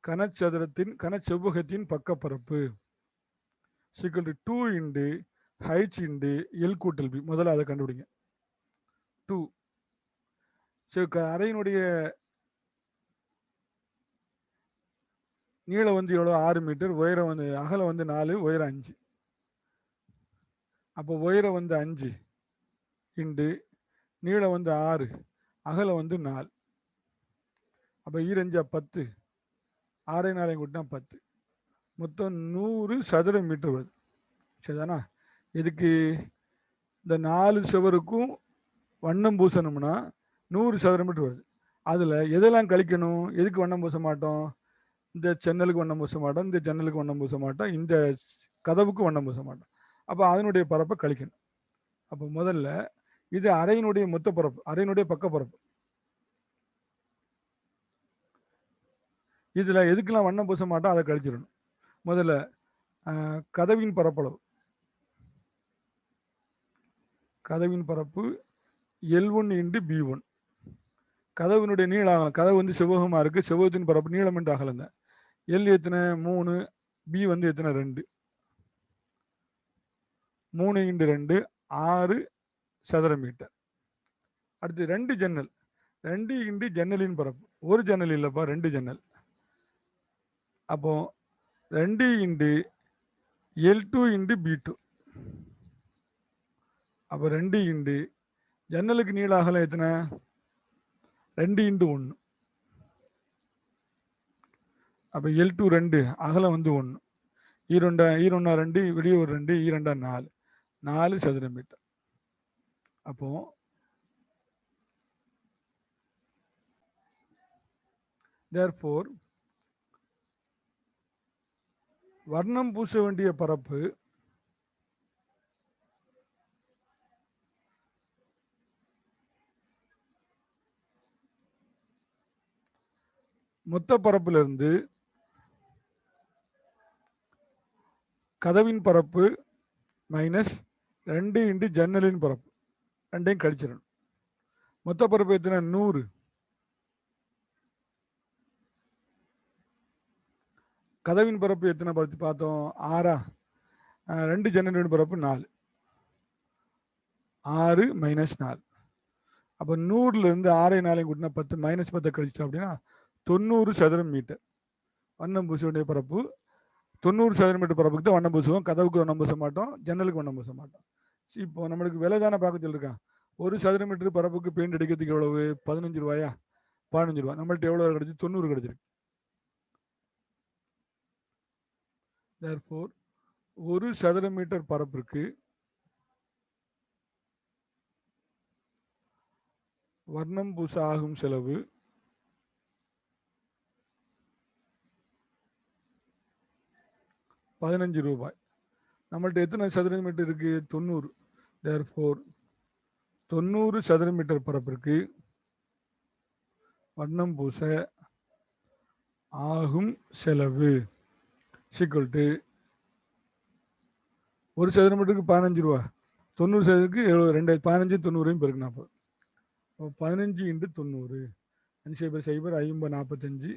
கனச்செவ்வகத்தின் பக்கப்பரப்பு = 2 இன்டு ஹைச் இன்டு எல் கூட்டல் பி. முதல்ல அதை கண்டுபிடிங்க. 2. சரி, அறையினுடைய நீளம் வந்து எவ்வளோ? 6 மீட்டர். உயரம் வந்து அகலம் வந்து 4, உயரம் 5. அப்போ உயரம் வந்து 5 இன்டு நீளம் வந்து 6, அகலம் வந்து 4. அப்போ 2 10, 6 4 கூட்டினா 10, மொத்தம் 100 சதுர மீட்டர் வருது. சரிதானா? இதுக்கு இந்த 4 சுவருக்கும் வண்ணம் பூசணும்னா 100 சதுர மீட்டர் வருது. அதில் எதெல்லாம் கழிக்கணும்? எதுக்கு வண்ணம் பூச மாட்டோம்? இந்த ஜன்னலுக்கு வண்ணம் பூச மாட்டோம், இந்த ஜன்னலுக்கு வண்ணம் பூச மாட்டோம், இந்த கதவுக்கு வண்ணம் பூச மாட்டோம். அப்போ அதனுடைய பரப்பை கழிக்கணும். அப்போ முதல்ல இது அறையினுடைய மொத்த பரப்பு, அறையினுடைய பக்க பரப்பு. இதில் எதுக்கெல்லாம் வண்ணம் பூச மாட்டோம் அதை கழிச்சிடணும். முதல்ல கதவின் பரப்பளவு, கதவின் பரப்பு L1 இன்டு B1. கதவினுடைய நீள அகலம், கதவு வந்து செவ்வகமாக இருக்குது, செவ்வகத்தின் பரப்பு நீளம் என்று அகலம் தான். எல் எத்தனை? 3, பி வந்து எத்தனை? 2. 3 இன்டு 2 6 சதுர மீட்டர். அடுத்து 2 ஜன்னல், 2 இன்டு ஜன்னலின் பரப்பு, ஒரு ஜன்னல் இல்லைப்பா, 2 ஜன்னல். அப்போ 2 இன்டு L2 இன்டு B2. அப்போ 2 இன்டு ஜன்னலுக்கு நீள அகலம் எத்தனை? 2 இன்டு 1. அப்போ L2 2, அகலம் வந்து 1. ஈரொண்டா 2, வெளியே ஒரு 2, ஈரண்டா 4, 4 சதுர மீட்டர். அப்போ therefore வர்ணம் பூச வேண்டிய பரப்பு மொத்த பரப்பிலிருந்து கதவின் பரப்பு மைனஸ் 2 இன்டு ஜன்னலின் பரப்பு, ரெண்டையும் கழிச்சிடணும். மொத்த பரப்பு எத்தனை? 100. கதவின் பரப்பு எத்தனை பற்றி பார்த்தோம்? 6. 2 ஜன்னலின் பரப்பு 4, 6 மைனஸ் 4. அப்போ 100லேருந்து 6 4 கூட்டினா 10, மைனஸ் 10 கழிச்சிட்டோம் அப்படின்னா 90 சதுர மீட்டர் வண்ணம் பூச வேண்டிய பரப்பு. 90 சதுர மீட்டர் பரப்புக்கு தான் வண்ணம் பூசுவோம், கதவுக்கு வண்ணம் பூச மாட்டோம், ஜன்னலுக்கு வண்ணம் பூச மாட்டோம். இப்போ நம்மளுக்கு விலை தானே பார்க்க சொல்லியிருக்கான். ஒரு சதுர மீட்டர் பரப்புக்கு பெயிண்ட் அடிக்கிறதுக்கு எவ்வளவு? 15 ரூபாயா? 15 ரூபா. நம்மள்ட்ட எவ்வளோ கிடைச்சி? 90 கிடைச்சிருக்கு. therefore ஒரு சதுர மீட்டர் பரப்பிற்கு வர்ணம் பூச ஆகும் செலவு 15 ரூபாய். நம்மள்ட்ட எத்தனை சதுர மீட்டர் இருக்கு? 90. therefore 90 சதுர மீட்டர் பரப்பிற்கு வண்ணம் பூச ஆகும் செலவு equal to ஒரு சதுர மீட்டருக்கு 15 ரூபா, 90 சதுரத்துக்கு 2 15 90 பெருக்கணும். அப்போ 15 × 90 5 0 0 5 45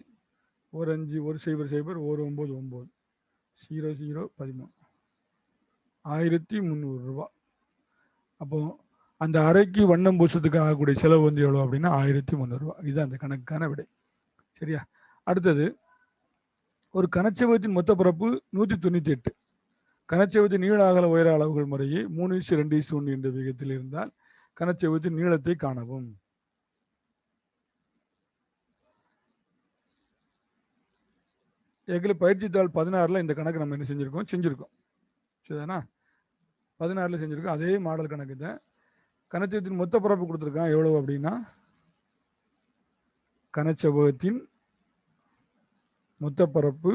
ஒரு 5 1 0 0 1 9 9 0 0 13 1300 ரூபா. அப்போ அந்த அறைக்கு வண்ணம் பூசத்துக்கு ஆகக்கூடிய செலவு வந்து எவ்வளோ அப்படின்னா 1300 ரூபா. இது அந்த கணக்கான விடை. சரியா? அடுத்தது, ஒரு கனச்செவகத்தின் மொத்த பரப்பு 198. கனச்செவகத்தின் நீள அகல உயர அளவுகள் முறையே 3:2:1 என்ற விகிதத்தில் இருந்தால் கனச்செவகத்தின் நீளத்தை காணவும். ஏற்கனவே பயிற்சித்தாள் 16ல் இந்த கணக்கு நம்ம என்ன செஞ்சிருக்கோம். சரிதானா? 16ல் செஞ்சிருக்கோம். அதே மாடல் கணக்கு தான். கனச்செவகத்தின் மொத்த பரப்பு கொடுத்துருக்கான் எவ்வளவு அப்படின்னா, கனச்செவகத்தின் மொத்த பரப்பு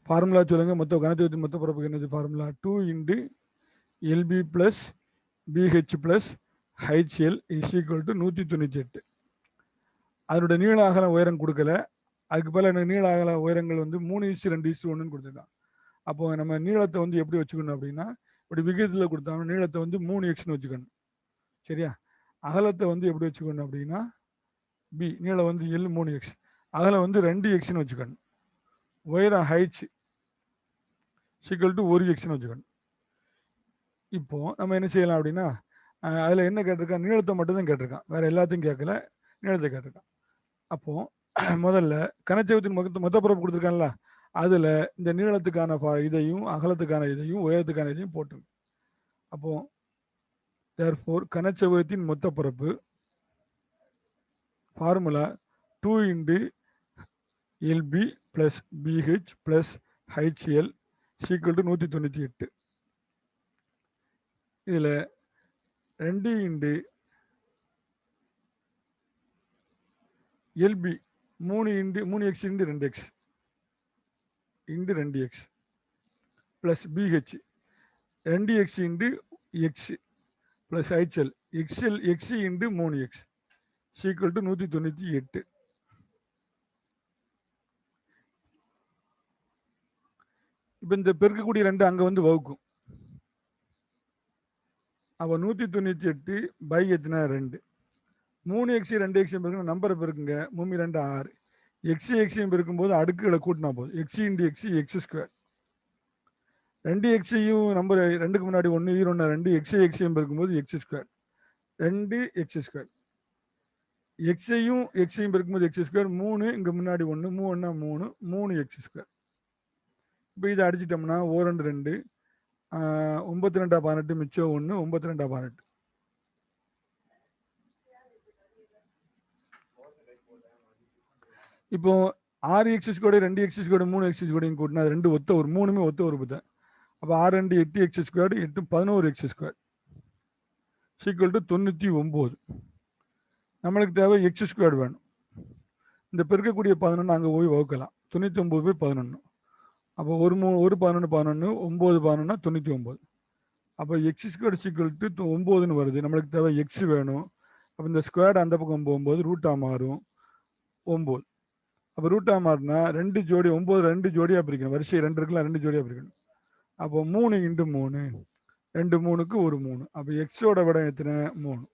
ஃபார்முலா சொல்லுங்க. கனச்செவகத்தின் மொத்த பரப்புக்கு என்னது ஃபார்முலா? 2 × LB + BH + HL = 198. அதனுடைய நீள அகல உயரம் கொடுக்கல. அதுக்கு பதில் எனக்கு நீள அகல உயரங்கள் வந்து 3:2:1 கொடுத்துருக்கான். அப்போ நம்ம நீளத்தை வந்து எப்படி வச்சுக்கணும் அப்படின்னா, இப்படி விகிதத்தில் கொடுத்தாங்க. நீளத்தை வந்து 3x வச்சுக்கணும். சரியா? அகலத்தை வந்து எப்படி வச்சுக்கணும் அப்படின்னா, பி நீளம் வந்து L 3x, அகலம் வந்து 2x வச்சுக்கணும். உயரம் h = 1x வச்சுக்கணும். இப்போ நம்ம என்ன செய்யலாம் அப்படின்னா, அதில் என்ன கேட்டிருக்கான்? நீளத்தை மட்டும்தான் கேட்டிருக்கான், வேற எல்லாத்தையும் கேட்கல, நீளத்தை கேட்டிருக்கான். அப்போ முதல்ல கனச்செவகத்தின் மொத்த பரப்பு கொடுத்துருக்கான்ல, அதில் இந்த நீளத்துக்கான இதையும் அகலத்துக்கான இதையும் உயரத்துக்கான இதையும் போட்டுருங்க. அப்போ தேர்ஃபோர் கனச்செவகத்தின் மொத்த பரப்பு ஃபார்முலா 2 × LB + BH + HL = 198. இதில் 2 × LB 3x × 2x × 2x + BH 2x × x + HL x × 3x = 198. இப்போ இந்த பெருக்கக்கூடிய 2 அங்கே வந்து வகுக்கும். அப்போ 198 பை எத்தனை 2, 3x 2x பெருக்கணும், நம்பரை பெருக்குங்க. 3 2 6, x பெருக்கும்போது அடுக்குகளை கூட்டினா போதும். x × x x². 2x number 2க்கு முன்னாடி 1 1 2, x பெருக்கும்போது x², 2x². x பெருக்கும்போது x², 3 இங்கே முன்னாடி 1 3 1 3x². இப்போ இதை அடிச்சிட்டோம்னா 1 2 2 9 2 18 மிச்சம் 1 9 2 18. இப்போ 6x², 2x², 3x² கூட்டினா 2 ஒத்த ஒரு 3மே ஒத்த உறுப்பு தான். அப்போ 6 2 8x², 8 11x² = 99. நம்மளுக்கு தேவை x² வேணும். இந்த பெருக்கக்கூடிய 11 அங்கே போய் வகுக்கலாம். 99 போய் 11. அப்போ ஒரு 11 11 9 11 99. அப்போ x² = 9 வருது. நம்மளுக்கு தேவை x வேணும். அப்போ இந்த ஸ்கொயர்டு அந்த பக்கம் போகும்போது ரூட்டாக மாறும் 9. அப்போ ரூட்டாக மாறினா 2 ஜோடி 9 2 ஜோடியாக பிரிக்கணும். வரிசை 2 இருக்கலாம், 2 ஜோடியாக பிரிக்கணும். அப்போ 3 × 3 2 3க்கு ஒரு 3. அப்போ எக்ஸோட விட எத்தனை 3,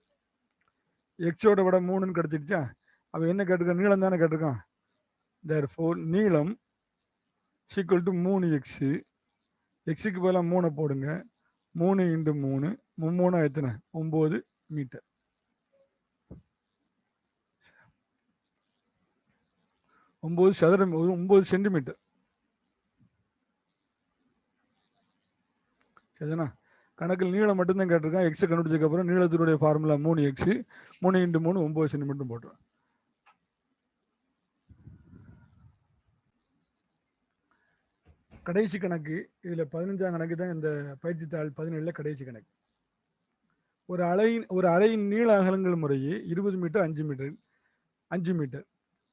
எக்ஸோட விட 3ன்னு கிடைச்சிருச்சா? அப்போ என்ன கேட்டிருக்கான்? நீளம் தானே கேட்டிருக்கான். தேர்ஃபோர் நீளம் = 3x, எக்ஸுக்கு பதிலாக 3 போடுங்க. 3 × 3 3 எத்தனை 9 மீட்டர். 9 சதுரம் 9 சென்டிமீட்டர். சரிதானா? கணக்கில் நீளம் மட்டும்தான் கேட்டிருக்கான். எக்ஸை கண்டுபிடிச்சதுக்கு அப்புறம் நீளத்தினுடைய ஃபார்முலா 3x, 3 × 3 9 சென்டிமீட்டர் போட்டுருவேன். கடைசி கணக்கு, இதில் 15ஆம் கணக்கு தான் இந்த பயிற்சித்தாள் 17ல் கடைசி கணக்கு. ஒரு அறையின் நீள அகலங்கள் முறையே 20 மீட்டர் 5 மீட்டர்.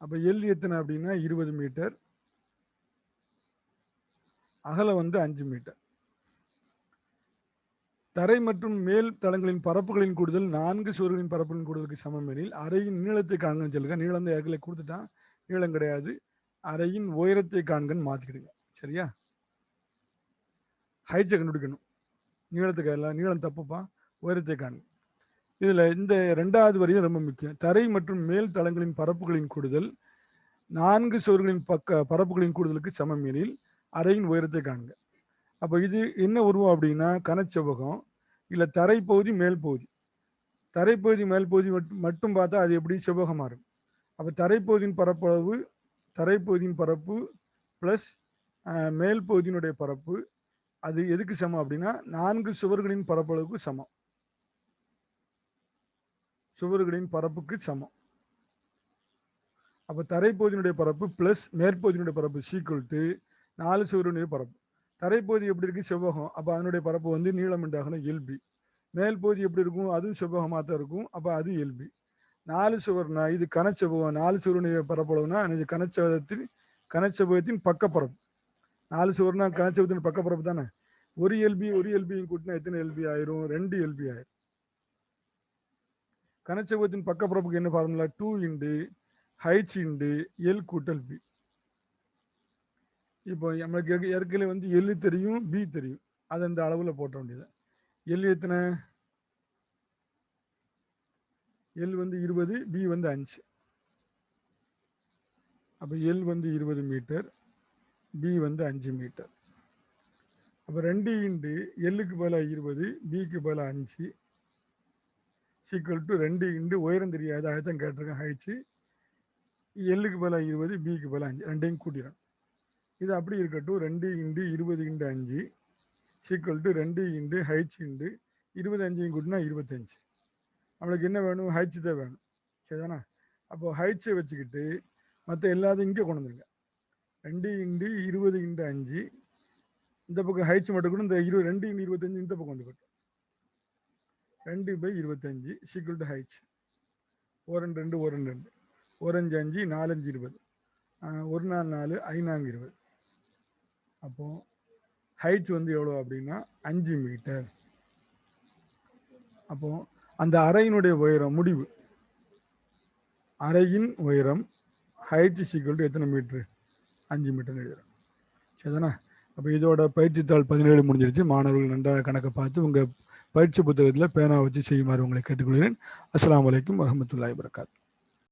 அப்போ எல் எத்தனை அப்படின்னா 20 மீட்டர், அகலம் வந்து 5 மீட்டர். தரை மற்றும் மேல் தளங்களின் பரப்புகளின் கூடுதல் 4 சுவர்களின் பரப்புகளின் கூடுதலுக்கு சமம் எனில் அறையின் நீளத்தை காண்கன்னு சொல்லுங்க. நீளம் தான் ஏற்கனவே கொடுத்துட்டான், நீளம் கிடையாது. அறையின் உயரத்தை காண்கன்னு மாற்றிக்கிடுங்க. சரியா? ஹைட்டை கண்டுபிடிக்கணும். நீளத்துக்கு எல்லாம் நீளம் தப்புப்பா, உயரத்தை காண்க. இதில் இந்த 2வது வரியும் ரொம்ப முக்கியம். தரை மற்றும் மேல் தளங்களின் பரப்புகளின் கூடுதல் 4 சுவர்களின் பரப்புகளின் கூடுதலுக்கு சமம் எனில் அறையின் உயரத்தை காண்க. அப்போ இது என்ன உருவம் அப்படின்னா கனச்செவ்வகம், இல்லை தரைப்பகுதி மேல் பகுதி. தரைப்பகுதி மேல் பகுதி மட்டும் பார்த்தா அது எப்படி செவ்வகமாக இருக்கும். அப்போ தரைப்பகுதியின் பரப்பு ப்ளஸ் மேல் பகுதியினுடைய பரப்பு அது எதுக்கு சமம் அப்படின்னா 4 சுவர்களின் பரப்பளவுக்கு சமம். சுவர்களின் பரப்புக்கு சமம். அப்போ தரைப்பகுதியினுடைய பரப்பு பிளஸ் மேற்பகுதியினுடைய பரப்பு சீக்குவல் டு 4 சுவர்களுடைய பரப்பு. தரைப்பகுதி எப்படி இருக்கு? செவ்வகம். அப்போ அதனுடைய பரப்பு வந்து நீளம் என்றாகணும் எல்பி. மேல் பகுதி எப்படி இருக்கும்? அதுவும் செவ்வகமாக தான் இருக்கும். அப்போ அது எல்பி. 4 சுவர்னா இது கனச்செவ்வகம். 4 சுவருடைய பரப்பளவுனா இது கனச்செவ்வகத்தின் பக்கப்பரப்பு. 4 சுவர்னா கனச்செவ்வகத்தின் பக்கப்பரப்பு தானே. ஒரு எல்பியும் கூட்டினா எத்தனை எல்பி ஆயிரும்? 2 எல்பி ஆயிரும். கனச்செவ்வகத்தின் பக்கப்பரப்புக்கு என்ன formula? 2 into H into L கூட்டல் பி. இப்போ நம்மளுக்கு ஏற்கனவே வந்து எல் தெரியும், பி தெரியும். அதை அந்த அளவில் போட்ட வேண்டியது. எல் எத்தனை? எல் வந்து 20, பி வந்து 5. அப்போ எல் வந்து 20 மீட்டர், பி வந்து 5 மீட்டர். அப்போ 2 இன்டு எல்லுக்கு பதிலாக 20, பிக்கு பதிலாக 5 சீக்குவல் டு 2 இன்டு உயரம் தெரியாது, அதைத்தான் கேட்டிருக்கேன் ஹைச்சு. எல்லுக்கு பதிலாக 20, பிக்கு பதிலாக 5, ரெண்டையும் கூட்டிடும். இது அப்படி இருக்கட்டும். 2 into 20 into 5 sequel to 2 into H into 25 கூட்டினா 25. நம்மளுக்கு என்ன வேணும்? ஹைச்சு தான் வேணும். சரிதானா? அப்போ ஹைச்சை வச்சுக்கிட்டு மற்ற எல்லாத்தையும் இங்கே கொண்டு வந்துருங்க. 2 இன்டு 20 இன்டு 5 இந்த பக்கம் ஹைச்சு மட்டும் கூட இந்த 2 இன்டு 25 இந்த பக்கம் வந்துக்கட்டும். 2/25 சீக்குவல் டு ஹைச். 1 2 1 2 1 5 5 4 5 20 1 4 4 5 4 20. அப்போ ஹைட் வந்து எவ்வளோ அப்படின்னா 5 மீட்டர். அப்போ அந்த அறையினுடைய உயரம் முடிவு, அறையின் உயரம் ஹைட் சீக்குவல் டு எத்தனை மீட்ரு? 5 மீட்டர் எழுதுறோம். சரிதானா? அப்போ இதோட பயிற்சித்தாள் 17 முடிஞ்சிருச்சு. மாணவர்கள் நன்றாக கணக்கை பார்த்து உங்கள் பயிற்சி புத்தகத்தில் பேனா வச்சு செய்யுமாறு உங்களை கேட்டுக்கொள்கிறேன். அஸ்ஸலாமு அலைக்கும் வரஹ்மத்துல்லாஹி வபரகாத்துஹு.